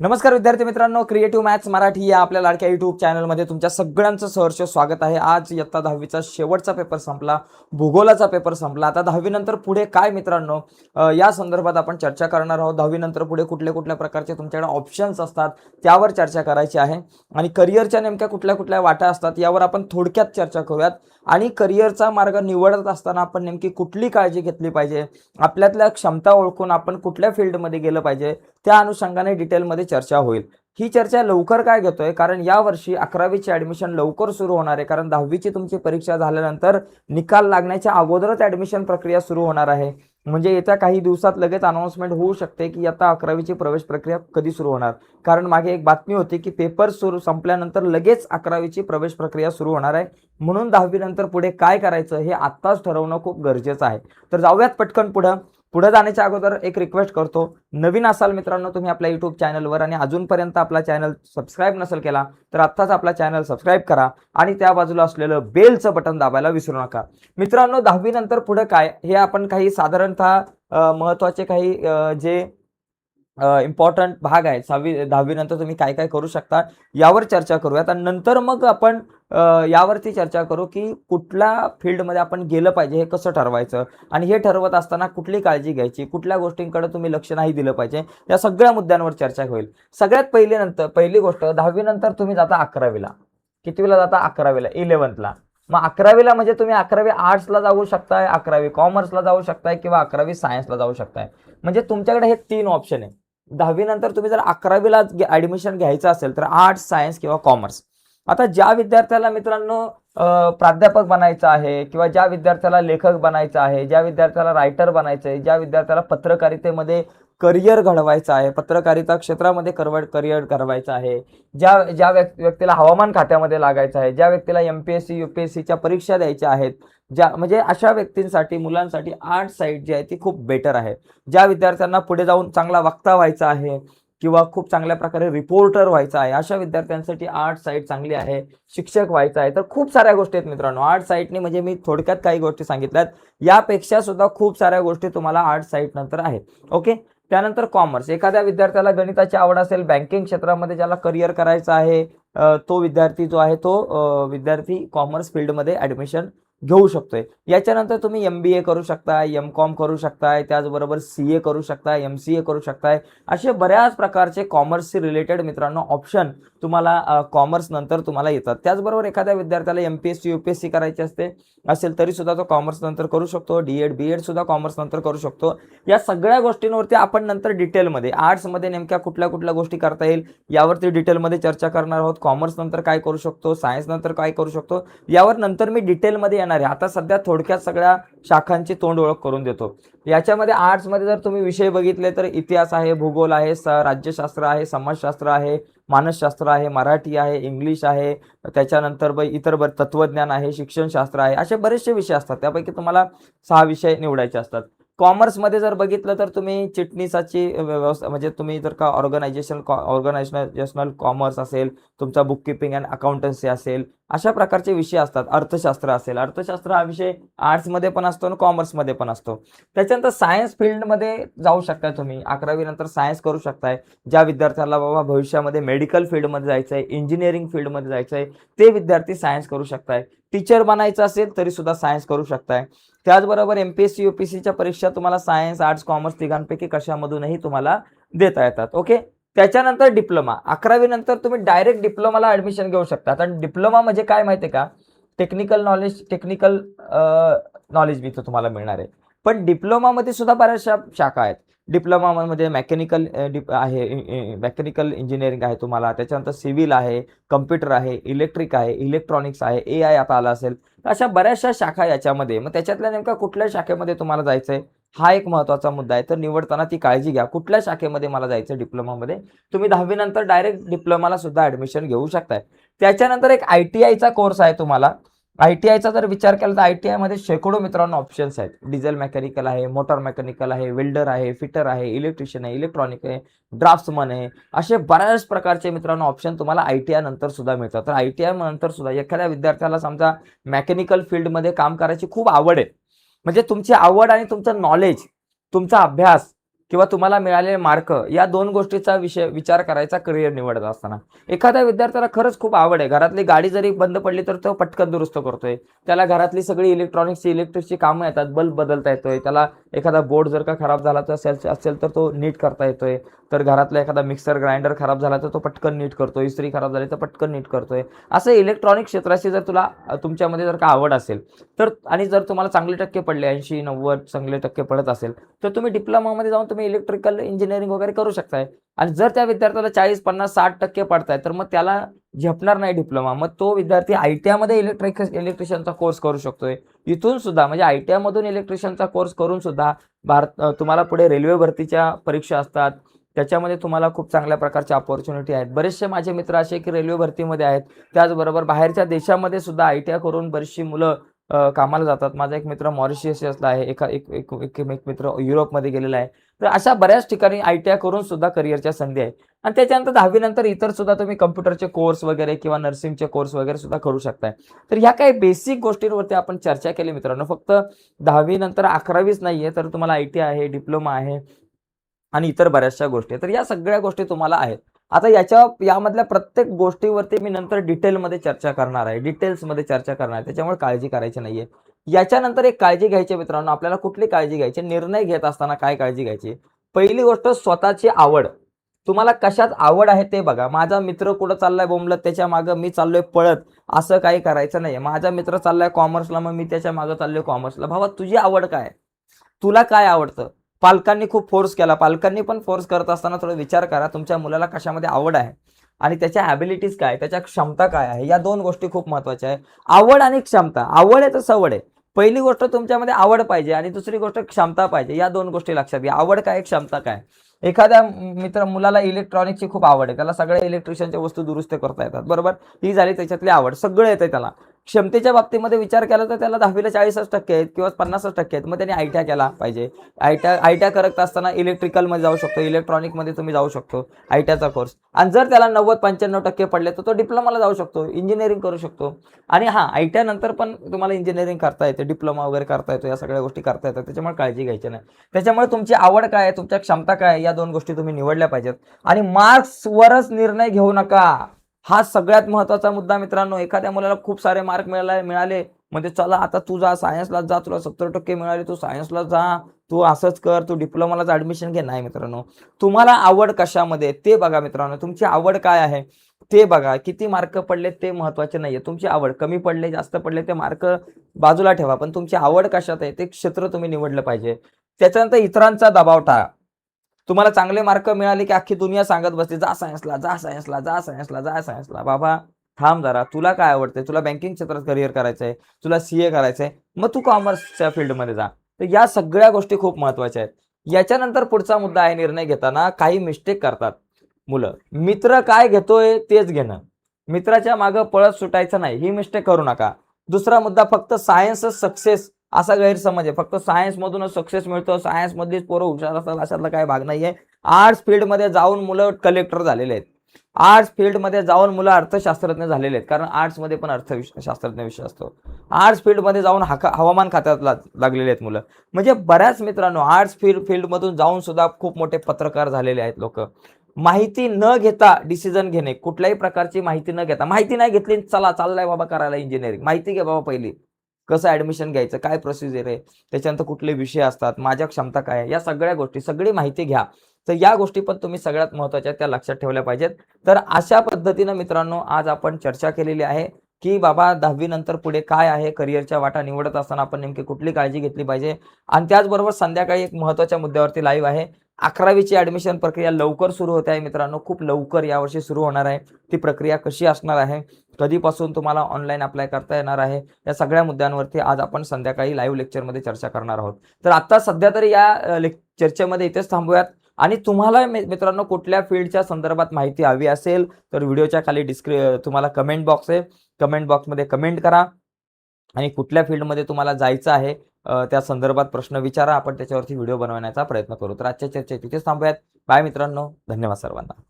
नमस्कार विद्यार्थी मित्रांनो, क्रिएटिव्ह मॅथ्स मराठी या आपल्या लाडक्या युट्यूब चॅनलमध्ये तुमच्या सगळ्यांचं सहर्ष स्वागत आहे. आज इयत्ता 10वीचा शेवटचा पेपर संपला, भूगोलाचा पेपर संपला. आता 10वी नंतर पुढे काय मित्रांनो, या संदर्भात आपण चर्चा करणार आहोत. 10वी नंतर पुढे कुठल्या प्रकारचे तुमच्याकडे ऑप्शन्स असतात त्यावर चर्चा करायची आहे आणि करिअरच्या नेमक्या कुठल्या वाटा असतात यावर आपण थोडक्यात चर्चा करूयात. आणि करिअरचा मार्ग निवडत असताना आपण नेमकी कुठली काळजी घेतली पाहिजे, आपल्यातल्या क्षमता ओळखून आपण कुठल्या फील्डमध्ये गेलं पाहिजे, त्या अनुषंगाने डिटेलमध्ये चर्चा होईल. ही चर्चा लवकर काय घेतोय, कारण यावर्षी 11वीची ॲडमिशन लवकर सुरू होणार आहे. कारण 10वीची तुमची परीक्षा झाल्यानंतर निकाल लागण्याच्या अगोदरच ॲडमिशन प्रक्रिया सुरू होणार आहे. म्हणजे येत्या काही दिवसात लगेच अनाउन्समेंट होऊ शकते की आता 11वीची प्रवेश प्रक्रिया कधी सुरू होणार. कारण मागे एक बातमी होती की पेपर सुरू संपल्यानंतर लगेच 11वीची प्रवेश प्रक्रिया सुरू होणार आहे. म्हणून 10वी नंतर पुढे काय करायचं हे आत्ताच ठरवणं खूप गरजेचं आहे. तर जाऊयात पटकन पुढे जाण्याच्या अगोदर एक रिक्वेस्ट करतो, नवीन असाल मित्रांनो तुम्ही आपल्या यूट्यूब चॅनलवर आणि अजूनपर्यंत आपला चॅनल सबस्क्राईब नसेल केला तर आत्ताच आपला चॅनल सबस्क्राईब करा आणि त्या बाजूला असलेलं बेलचं बटन दाबायला विसरू नका. मित्रांनो, 10वी नंतर पुढे काय हे आपण काही साधारणतः महत्त्वाचे काही जे इम्पॉर्टंट भाग आहेत 10वी नंतर तुम्ही काय काय करू शकता यावर चर्चा करूयात. आणि नंतर मग आपण यावरती चर्चा करू की कुठल्या फील्डमध्ये आपण गेलं पाहिजे हे कसं ठरवायचं आणि हे ठरवत असताना कुठली काळजी घ्यायची, कुठल्या गोष्टींकडे तुम्ही लक्ष नाही दिलं पाहिजे, या सगळ्या मुद्द्यांवर चर्चा होईल. सगळ्यात पहिली गोष्ट, 10वी नंतर तुम्ही जाता 11वीला. कितवीला जाता? 11वीला, 11thला. मग 11वीला म्हणजे तुम्ही 11वी आर्ट्सला जाऊ शकताय, 11वी कॉमर्सला जाऊ शकताय किंवा 11वी सायन्सला जाऊ शकताय. म्हणजे तुमच्याकडे हे 3 ऑप्शन आहे. 10वी नंतर तुम्ही जर 11वीला ॲडमिशन घ्यायचं असेल तर आर्ट्स, सायन्स किंवा कॉमर्स. आता ज्या विद्यार्थ्याला मित्रांनो प्राध्यापक बनायचं आहे किंवा ज्या विद्यार्थ्याला लेखक बनायचं आहे, ज्या विद्यार्थ्याला रायटर बनायचं आहे, ज्या विद्यार्थ्याला पत्रकारितेमध्ये करिअर घडवायचं आहे, पत्रकारिता क्षेत्रामध्ये करिअर घडवायचं आहे, ज्या व्यक्तीला हवामान खात्यामध्ये लागायचं आहे, ज्या व्यक्तीला MPSC UPSCच्या परीक्षा द्यायच्या आहेत, म्हणजे अशा व्यक्तींसाठी, मुलांसाठी आर्ट साईड जी आहे ती खूप बेटर आहे. ज्या विद्यार्थ्यांना पुढे जाऊन चांगला वक्ता व्हायचा आहे किंवा खूप चांगल्या प्रकारे रिपोर्टर व्हायचा आहे, अशा विद्यार्थ्यांसाठी आर्ट साईड चांगली आहे. शिक्षक व्हायचं आहे तर खूप साऱ्या गोष्टी आहेत मित्रांनो. आर्ट साईडने म्हणजे मी थोडक्यात काही गोष्टी सांगितल्यात, यापेक्षा सुद्धा खूप साऱ्या गोष्टी तुम्हाला आर्ट साईड नंतर आहेत. ओके. त्यानंतर कॉमर्स. एखाद्या विद्यार्थ्याला गणिताची आवड असेल, बँकिंग क्षेत्रामध्ये ज्याला करिअर करायचं आहे, तो विद्यार्थी जो आहे तो विद्यार्थी कॉमर्स फील्डमध्ये ॲडमिशन घेऊ शकतोय. याच्यानंतर तुम्ही MBA करू शकताय, MCOM करू शकताय, त्याचबरोबर CA करू शकताय, MCA करू शकताय. असे बऱ्याच प्रकारचे कॉमर्सशी रिलेटेड मित्रांनो ऑप्शन तुम्हाला कॉमर्स नंतर तुम्हाला येतात. त्याचबरोबर एखाद्या विद्यार्थ्याला MPSC UPSC करायची असेल तरी सुद्धा तो कॉमर्स नंतर करू शकतो. B.Ed सुद्धा कॉमर्स नंतर करू शकतो. या सगळ्या गोष्टींवरती आपण नंतर डिटेलमध्ये आर्ट्समध्ये नेमक्या कुठल्या गोष्टी करता येईल यावरती डिटेलमध्ये चर्चा करणार आहोत. कॉमर्स नंतर काय करू शकतो, सायन्स नंतर काय करू शकतो, यावर नंतर मी डिटेलमध्ये येणार आहे. आता सध्या थोडक्यात सगळ्या शाखांची तोंड ओळख करून देतो. याच्यामध्ये आर्ट्समध्ये जर तुम्ही विषय बघितले तर इतिहास आहे, भूगोल आहे, राज्यशास्त्र आहे, समाजशास्त्र आहे, मानसशास्त्र आहे, मराठी आहे, इंग्लिश आहे, त्याच्यानंतर इतर तत्वज्ञान आहे, शिक्षणशास्त्र आहे, असे बरेचसे विषय असतात. त्यापैकी तुम्हाला 6 विषय निवडायचे असतात. कॉमर्समध्ये जर बघितलं तर तुम्ही चिटणीसाची व्यवस्था, म्हणजे तुम्ही जर का ऑर्गनायझेशनल कॉमर्स असेल, तुमचा बुककीपिंग अँड अकाउंटन्सी असेल, अशा प्रकारचे विषय असतात. अर्थशास्त्र असेल, अर्थशास्त्र हा विषय आर्ट्समध्ये पण असतो आणि कॉमर्समध्ये पण असतो. त्याच्यानंतर सायन्स फील्डमध्ये जाऊ शकता तुम्ही. 11वी नंतर सायन्स करू शकताय. ज्या विद्यार्थ्याला बाबा भविष्यामध्ये मेडिकल फील्डमध्ये जायचं आहे, इंजिनिअरिंग फील्डमध्ये जायचं आहे, ते विद्यार्थी सायन्स करू शकताय. टीचर बनायचं असेल तरी सुद्धा सायन्स करू शकताय. त्याचबरोबर MPSC UPSCच्या परीक्षा तुम्हाला सायन्स, आर्ट्स, कॉमर्स तिघांपैकी कशामधूनही तुम्हाला देता येतात. ओके. त्याच्यानंतर डिप्लोमा. 11वी नंतर तुम्ही डायरेक्ट डिप्लोमाला ॲडमिशन घेऊ शकता. आता डिप्लोमा म्हणजे काय माहिती आहे का, टेक्निकल नॉलेज मी तुम्हाला मिळणार आहे. पण डिप्लोमामध्ये सुद्धा बऱ्याचशा शाखा आहेत. डिप्लोमामध्ये मेकॅनिकल इंजिनिअरिंग आहे तुम्हाला, त्याच्यानंतर सिव्हिल आहे, कम्प्युटर आहे, इलेक्ट्रिक आहे, इलेक्ट्रॉनिक्स आहे, AI आता आला असेल. अशा बऱ्याचशा शाखा याच्यामध्ये. मग त्याच्यातल्या नेमक्या कुठल्या शाखेमध्ये तुम्हाला जायचं आहे हा एक महत्त्वाचा मुद्दा आहे. तर निवडताना ती काळजी घ्या, कुठल्या शाखेमध्ये मला जायचं डिप्लोमामध्ये. तुम्ही 10वी नंतर डायरेक्ट डिप्लोमाला सुद्धा ॲडमिशन घेऊ शकताय. त्याच्यानंतर एक ITIचा कोर्स आहे तुम्हाला. ITIचा जर विचार केला तर ITIमध्ये शेकडो मित्रांनो ऑप्शन्स आहेत. डिझेल मेकॅनिकल आहे, मोटर मेकॅनिकल आहे, वेल्डर आहे, फिटर आहे, इलेक्ट्रिशियन आहे, इलेक्ट्रॉनिक आहे, ड्राफ्ट्समन आहे, असे बऱ्याच प्रकारचे मित्रांनो ऑप्शन तुम्हाला ITI नंतर सुद्धा मिळतात. तर ITI नंतर सुद्धा एखाद्या विद्यार्थ्याला समजा मेकॅनिकल फील्डमध्ये काम करायची खूप आवड आहे, म्हणजे तुमची आवड आणि तुमचं नॉलेज, तुमचा अभ्यास किंवा तुम्हाला मिळालेले मार्क या दोन गोष्टीचा विचार करायचा करिअर निवडत असताना. एखाद्या विद्यार्थ्याला खरंच खूप आवड आहे, घरातली गाडी जरी बंद पडली तर तो पटकन दुरुस्त करतोय, त्याला घरातली सगळी इलेक्ट्रिकची कामं येतात, बल्ब बदलता येतोय, त्याला एखादा बोर्ड जर का खराब झाला असेल तर तो नीट करता येतोय, तर घरातला एखादा मिक्सर ग्राइंडर खराब झाला तर तो पटकन नीट करतोय, इस्त्री खराब झाली तर पटकन नीट करतोय. असं इलेक्ट्रॉनिक क्षेत्राशी जर तुमच्यामध्ये जर का आवड असेल तर, आणि जर तुम्हाला चांगले टक्के पडले, 80-90 चांगले टक्के पडत असेल, तर तुम्ही डिप्लोमामध्ये जाऊन तुम्ही इलेक्ट्रिकल इंजिनिअरिंग वगैरे करू शकताय. आणि जर त्या विद्यार्थ्याला 40, 50, 60 टक्के पडतायत तर मग त्याला झेपणार नाही डिप्लोमा. मग तो विद्यार्थी ITI मध्ये इलेक्ट्रिशियनचा कोर्स करू शकतोय. इथून सुद्धा म्हणजे ITI मधून इलेक्ट्रिशियनचा कोर्स करून सुद्धा तुम्हाला पुढे रेल्वे भरतीच्या परीक्षा असतात, त्याच्यामध्ये तुम्हाला खूप चांगल्या प्रकारच्या अपॉर्च्युनिटी आहेत. बरेचसे माझे मित्र असे की रेल्वे भरतीमध्ये आहेत, त्याचबरोबर बाहेरच्या देशामध्ये सुद्धा ITI करून बरीचशी मुलं कामाला जातात. माझा एक मित्र मॉरिशियसला आहे, एक मित्र युरोपमध्ये गेलेला आहे. तर अशा बऱ्याच ठिकाणी ITI करून सुद्धा करिअरच्या संधी आहेत. आणि त्याच्यानंतर 10वी नंतर इतर सुद्धा तुम्ही कम्प्युटरचे कोर्स वगैरे किंवा नर्सिंगचे कोर्स वगैरे सुद्धा करू शकताय. तर ह्या काही बेसिक गोष्टींवरती आपण चर्चा केली मित्रांनो. फक्त 10वी नंतर 11वीच नाहीये, तर तुम्हाला ITI आहे, डिप्लोमा आहे आणि इतर बऱ्याचशा गोष्टी. तर या सगळ्या गोष्टी तुम्हाला आहेत. आता यामधल्या प्रत्येक गोष्टीवरती मी नंतर डिटेलमध्ये चर्चा करणार आहे, डिटेल्समध्ये चर्चा करणार आहे. त्याच्यामुळे काळजी करायची नाहीये. याच्यानंतर एक काळजी घ्यायची मित्रांनो, आपल्याला कुठली काळजी घ्यायची, निर्णय घेत असताना काय काळजी घ्यायची. पहिली गोष्ट स्वतःची आवड. तुम्हाला कशात आवड आहे ते बघा. माझा मित्र कुठं चाललाय बोंबलत त्याच्या मागं मी चाललोय पळत, असं काही करायचं नाहीये. माझा मित्र चाललाय कॉमर्सला, मग मी त्याच्या मागं चाललोय कॉमर्सला. भावा तुझी आवड काय? तुला काय आवडतं? पालकांनी खूप फोर्स केला. पालकांनी पण फोर्स करत असताना थोडा विचार करा, तुमच्या मुलाला कशामध्ये आवड आहे आणि त्याच्या ॲबिलिटीज काय, त्याच्या क्षमता काय आहे. या दोन गोष्टी खूप महत्त्वाच्या आहे. आवड आणि क्षमता. आवड आहे तर सवड आहे. पहिली गोष्ट तुमच्यामध्ये आवड पाहिजे आणि दुसरी गोष्ट क्षमता पाहिजे. या दोन गोष्टी लक्षात घ्या. आवड काय, क्षमता काय. एखाद्या मुलाला इलेक्ट्रॉनिक्सची खूप आवड आहे, त्याला सगळ्या इलेक्ट्रिशियनच्या वस्तू दुरुस्त करता येतात, बरोबर. ही झाली त्याच्यातली आवड, सगळं येतंय त्याला. क्षमतेच्या बाबतीमध्ये विचार केला तर त्याला 10वीला 40% आहेत किंवा 50% आहेत, मग त्याने ITI केला पाहिजे. ITI करत असताना इलेक्ट्रिकलमध्ये जाऊ शकतो, इलेक्ट्रॉनिकमध्ये तुम्ही जाऊ शकतो ITIचा कोर्स. आणि जर त्याला 90-95% पडले तर तो डिप्लोमाला जाऊ शकतो, इंजिनिअरिंग करू शकतो. आणि हां, ITI नंतर पण तुम्हाला इंजिनिअरिंग करता येते, डिप्लोमा वगैरे करता येतो, या सगळ्या गोष्टी करता येतात. त्याच्यामुळे काळजी घ्यायची नाही. त्याच्यामुळे तुमची आवड काय आहे, तुमच्या क्षमता काय आहे, या दोन गोष्टी तुम्ही निवडल्या पाहिजेत. आणि मार्क्सवरच निर्णय घेऊ नका. हा सगळ्यात महत्त्वाचा मुद्दा मित्रांनो. एखाद्या मुलाला खूप सारे मार्क मिळाले म्हणजे चला आता तू जा सायन्सला जा, तुला 70% मिळाले, तू सायन्सला जा, तू असंच कर, तू डिप्लोमालाच ॲडमिशन घे. नाही मित्रांनो, तुम्हाला आवड कशामध्ये ते बघा मित्रांनो. तुमची आवड काय आहे ते बघा. किती मार्क पडले ते महत्त्वाचे नाहीये. तुमची आवड, कमी पडले जास्त पडले ते मार्क बाजूला ठेवा, पण तुमची आवड कशात आहे ते क्षेत्र तुम्ही निवडलं पाहिजे. त्याच्यानंतर इतरांचा दबाव टाळा. तुम्हाला चांगले मार्क मिळाले की अख्खी दुनिया सांगत बसते, जा सायन्सला, जा सायन्सला, जा सायन्सला, जा सायन्सला. बाबा थांब जरा, तुला काय आवडतंय? तुला बँकिंग क्षेत्रात करिअर करायचंय, तुला CA करायचंय, मग तू कॉमर्सच्या फील्डमध्ये जा. तर या सगळ्या गोष्टी खूप महत्त्वाच्या आहेत. याच्यानंतर पुढचा मुद्दा आहे, निर्णय घेताना काही मिस्टेक करतात मुलं. मित्र काय घेतोय तेच घेणं. मित्राच्या मागं पळत सुटायचं नाही, ही मिस्टेक करू नका. दुसरा मुद्दा, फक्त सायन्सच सक्सेस असा गैरसमज आहे. फक्त सायन्समधूनच सक्सेस मिळतो, सायन्समधलीच पोरं हुशार असतात, अशातला काही भाग नाहीये. आर्ट्स फील्डमध्ये जाऊन मुलं कलेक्टर झालेले आहेत. आर्ट्स फील्डमध्ये जाऊन मुलं अर्थशास्त्रज्ञ झालेले आहेत, कारण आर्ट्समध्ये पण अर्थशास्त्रज्ञ विषय असतो. आर्ट्स फील्डमध्ये जाऊन हवामान खात्यात लागलेले आहेत मुलं. म्हणजे बऱ्याच मित्रांनो आर्ट्स फील्डमधून जाऊन सुद्धा खूप मोठे पत्रकार झालेले आहेत लोक. माहिती न घेता डिसिजन घेणे, कुठल्याही प्रकारची माहिती न घेता, माहिती नाही घेतली चला चाललाय बाबा करायला इंजिनिअरिंग, माहिती घे बाबा पहिली. कसं ॲडमिशन घ्यायचं, काय प्रोसिजर आहे, त्याच्यानंतर कुठले विषय असतात, माझ्या क्षमता काय आहे, या सगळ्या गोष्टी, सगळी माहिती घ्या. तर या गोष्टी पण तुम्ही सगळ्यात महत्त्वाच्या त्या लक्षात ठेवल्या पाहिजेत. तर अशा पद्धतीनं मित्रांनो आज आपण चर्चा केलेली आहे की बाबा 10वी नंतर पुढे काय आहे, करिअरच्या वाटा निवडत असताना आपण नेमकी कुठली काळजी घेतली पाहिजे. आणि त्याचबरोबर संध्याकाळी एक महत्त्वाच्या मुद्द्यावरती लाईव्ह आहे. 11वीची ॲडमिशन प्रक्रिया लवकर सुरू होते आहे मित्रांनो, खूप लवकर यावर्षी सुरू होणार आहे. ती प्रक्रिया कशी असणार आहे, कधीपासून तुम्हाला ऑनलाईन अप्लाय करता येणार आहे, या सगळ्या मुद्द्यांवरती आज आपण संध्याकाळी लाईव्ह लेक्चरमध्ये चर्चा करणार आहोत. तर आता सध्या तरी या चर्चेमध्ये इथेच थांबूयात. आणि तुम्हाला मित्रांनो कुठल्या फील्डच्या संदर्भात माहिती हवी असेल तर व्हिडिओच्या खाली तुम्हाला कमेंट बॉक्स आहे, कमेंट बॉक्समध्ये कमेंट करा आणि कुठल्या फील्डमध्ये तुम्हाला जायचं आहे त्या संदर्भात प्रश्न विचारा. आपण त्याच्यावरती व्हिडिओ बनवण्याचा प्रयत्न करू. तर आजच्या चर्चेत तिथेच थांबूयात. बाय मित्रांनो, धन्यवाद सर्वांना.